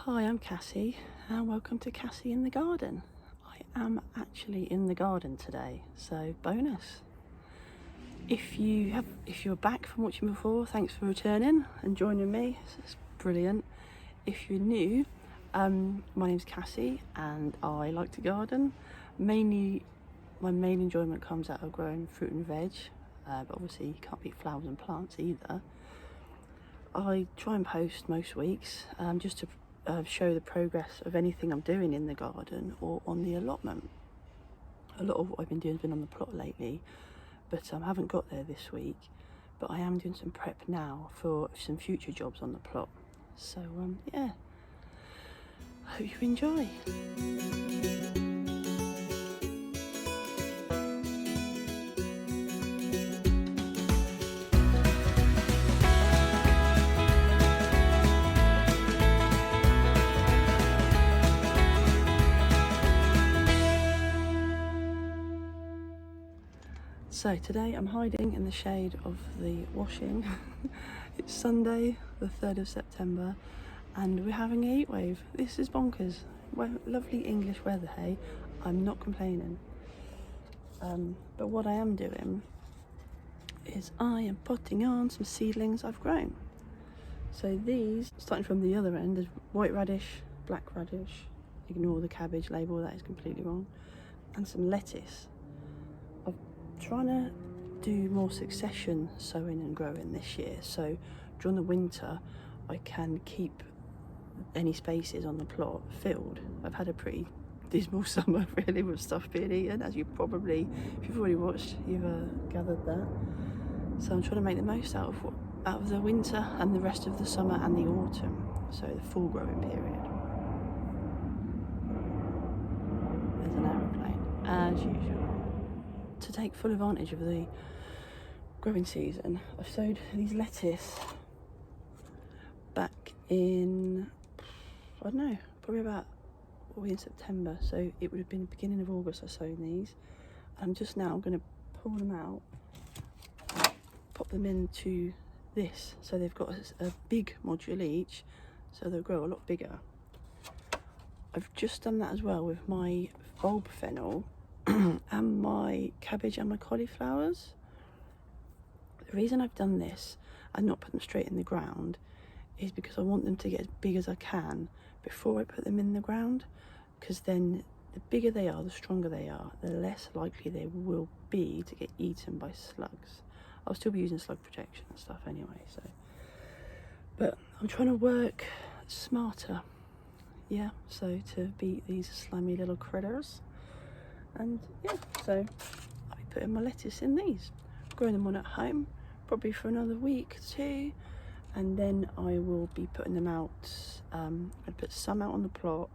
Hi, I'm Cassie and welcome to Cassie in the Garden. I am actually in the garden today, so bonus. If you're back from watching before, thanks for returning and joining me. It's brilliant. If you're new, my name's Cassie and I like to garden. Mainly, my main enjoyment comes out of growing fruit and veg, but obviously you can't beat flowers and plants either. I try and post most weeks just to show the progress of anything I'm doing in the garden or on the allotment. A lot of what I've been doing has been on the plot lately, but I haven't got there this week. But I am doing some prep now for some future jobs on the plot. So yeah, hope you enjoy. So today I'm hiding in the shade of the washing. It's Sunday, the 3rd of September, and we're having a heat wave. This is bonkers. Well, lovely English weather, hey? I'm not complaining. But what I am doing is I am potting on some seedlings I've grown. So these, starting from the other end, there's white radish, black radish, ignore the cabbage label, that is completely wrong, and some lettuce. I'm trying to do more succession sowing and growing this year, so during the winter I can keep any spaces on the plot filled. I've had a pretty dismal summer really with stuff being eaten, as you probably, if you've already watched, you've gathered that. So I'm trying to make the most out of the winter and the rest of the summer and the autumn, so the full growing period. There's an aeroplane, as usual. To take full advantage of the growing season, I've sowed these lettuce back in, I don't know, probably about, what are we in September, so it would have been the beginning of August I sowed these. I'm just now going to pull them out, pop them into this, so they've got a big module each, so they'll grow a lot bigger. I've just done that as well with my bulb fennel and my cabbage and my cauliflowers. The reason I've done this and not put them straight in the ground is because I want them to get as big as I can before I put them in the ground, because then the bigger they are, the stronger they are, the less likely they will be to get eaten by slugs. I'll still be using slug protection and stuff anyway, so. But I'm trying to work smarter, yeah, so to beat these slimy little critters. And yeah, so I'll be putting my lettuce in these, growing them on at home, probably for another week or two, and then I will be putting them out. I'll put some out on the plot,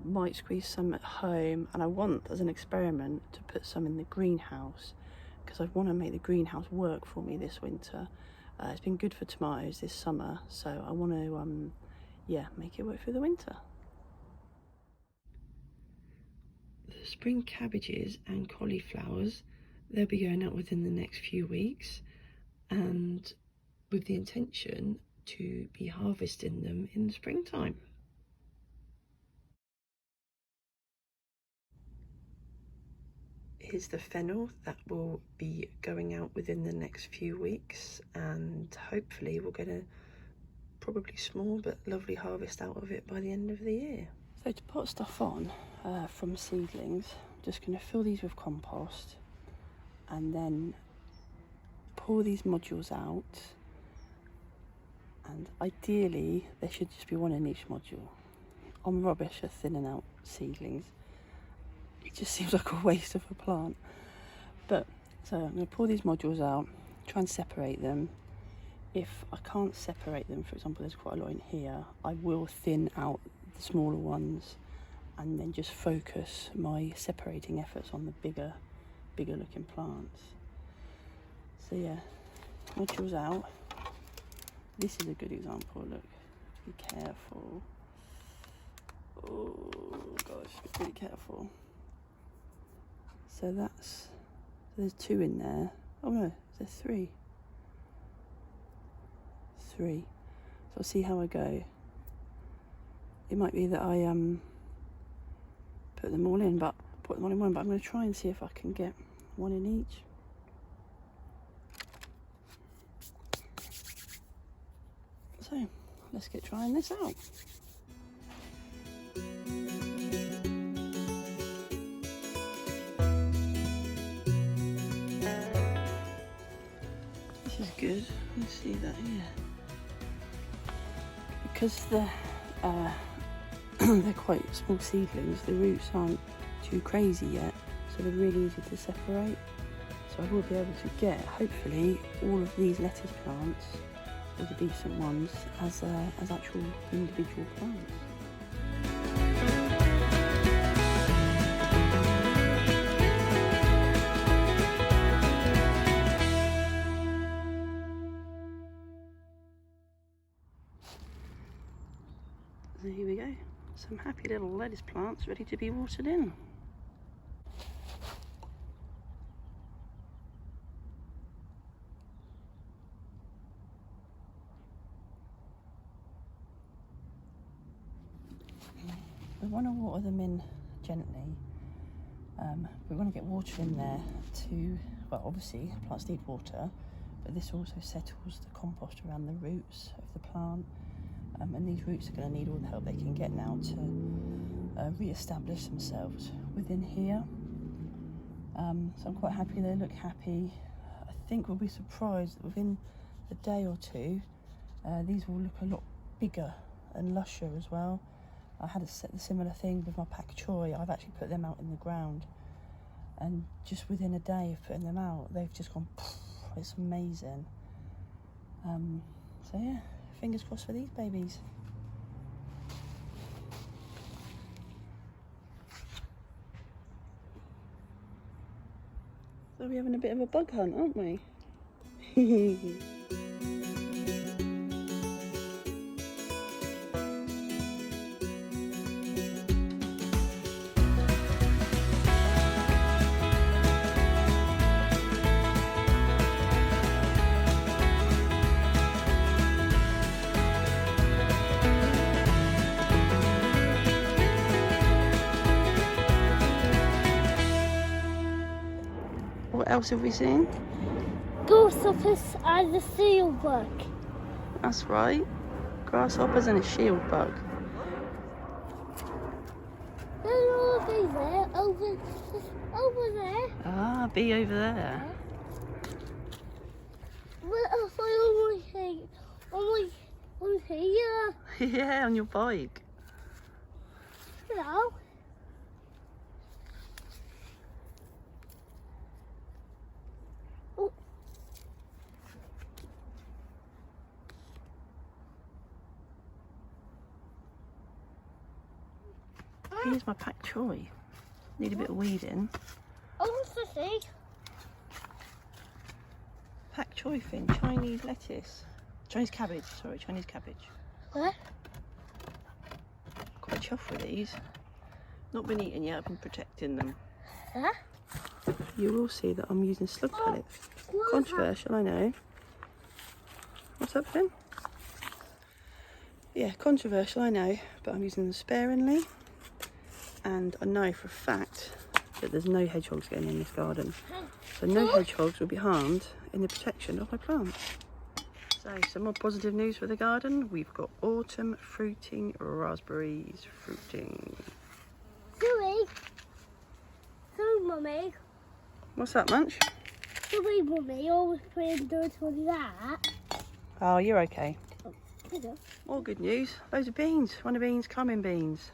might squeeze some at home, and I want, as an experiment, to put some in the greenhouse, because I want to make the greenhouse work for me this winter. It's been good for tomatoes this summer, so I want to yeah, make it work for the winter. The spring cabbages and cauliflowers, they'll be going out within the next few weeks, and with the intention to be harvesting them in the springtime. Here's the fennel that will be going out within the next few weeks, and hopefully we'll get a probably small but lovely harvest out of it by the end of the year. So to put stuff on from seedlings, I'm just going to fill these with compost and then pour these modules out, and ideally there should just be one in each module. I'm rubbish at thinning out seedlings. It just seems like a waste of a plant. But so I'm going to pour these modules out, try and separate them. If I can't separate them, for example, there's quite a lot in here, I will thin out the smaller ones and then just focus my separating efforts on the bigger looking plants. So yeah, modules out. This is a good example, look, be careful. Oh gosh, be really careful. So there's 2 in there. Oh no, there's 3. 3. So I'll see how I go. it might be that I put them all in, but I'm going to try and see if I can get one in each. So let's get trying this out. This is good. Let's see that here. Because they're quite small seedlings, the roots aren't too crazy yet, so they're really easy to separate. So I will be able to get, hopefully, all of these lettuce plants, or the decent ones, as actual individual plants. So here we go, some happy little lettuce plants ready to be watered in. We want to water them in gently. We want to get water in there to, well, obviously plants need water, but this also settles the compost around the roots of the plant. And these roots are going to need all the help they can get now to re-establish themselves within here. So I'm quite happy they look happy. I think we'll be surprised that within a day or two, these will look a lot bigger and lusher as well. I had a similar thing with my pak choi. I've actually put them out in the ground, and just within a day of putting them out, they've just gone, it's amazing. So yeah, fingers crossed for these babies. So we're having a bit of a bug hunt, aren't we? What else have we seen? Grasshoppers and the seal bug. That's right. Grasshoppers and a shield bug. There's a bee there, over there. Ah, bee over there. Where else on here? Yeah, on your bike. Hello. Here's my pak choi. Need a bit of weeding. Oh, Sissy. Pak choi fin, Chinese lettuce. Chinese cabbage, sorry, Chinese cabbage. What? Quite chuffed with these. Not been eaten yet, I've been protecting them. Huh? You will see that I'm using slug pellets. Controversial, I know. What's up, Finn? Yeah, controversial, I know, but I'm using them sparingly. And I know for a fact that there's no hedgehogs getting in this garden. So no hedgehogs will be harmed in the protection of my plants. So some more positive news for the garden. We've got autumn fruiting raspberries fruiting. Sorry. Sorry, Mummy. What's that, Munch? Sorry, Mummy. Always putting dirt on that. Oh, you're okay. Oh, you know. More good news. Loads of beans. One of beans, coming beans.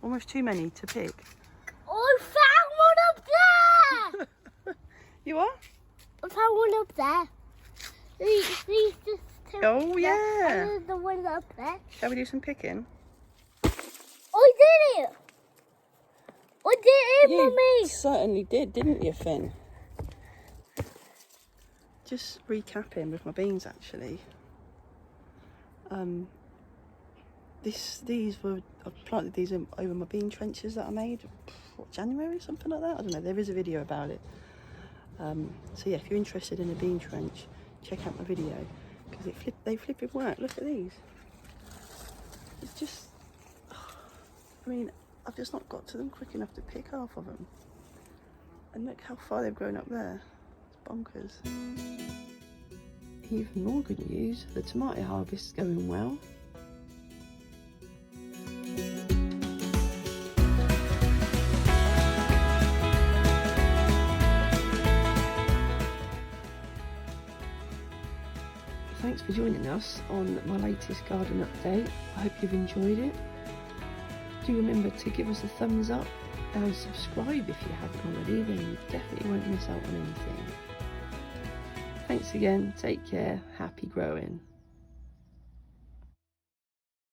Almost too many to pick. I found one up there! You are? I found one up there. These just two. Oh, yeah. And the one up there. Shall we do some picking? I did it! I did it, You Mummy! certainly did, didn't you, Finn? Just recapping with my beans, actually. I planted these over my bean trenches that I made, what, January, something like that? I don't know, there is a video about it. So yeah, if you're interested in a bean trench, check out my video, because they flip it work. Look at these. It's just, I mean, I've just not got to them quick enough to pick half of them. And look how far they've grown up there. It's bonkers. Even more good news, the tomato harvest is going well. Thanks for joining us on my latest garden update. I hope you've enjoyed it. Do remember to give us a thumbs up and subscribe if you haven't already, then you definitely won't miss out on anything. Thanks again, take care, happy growing.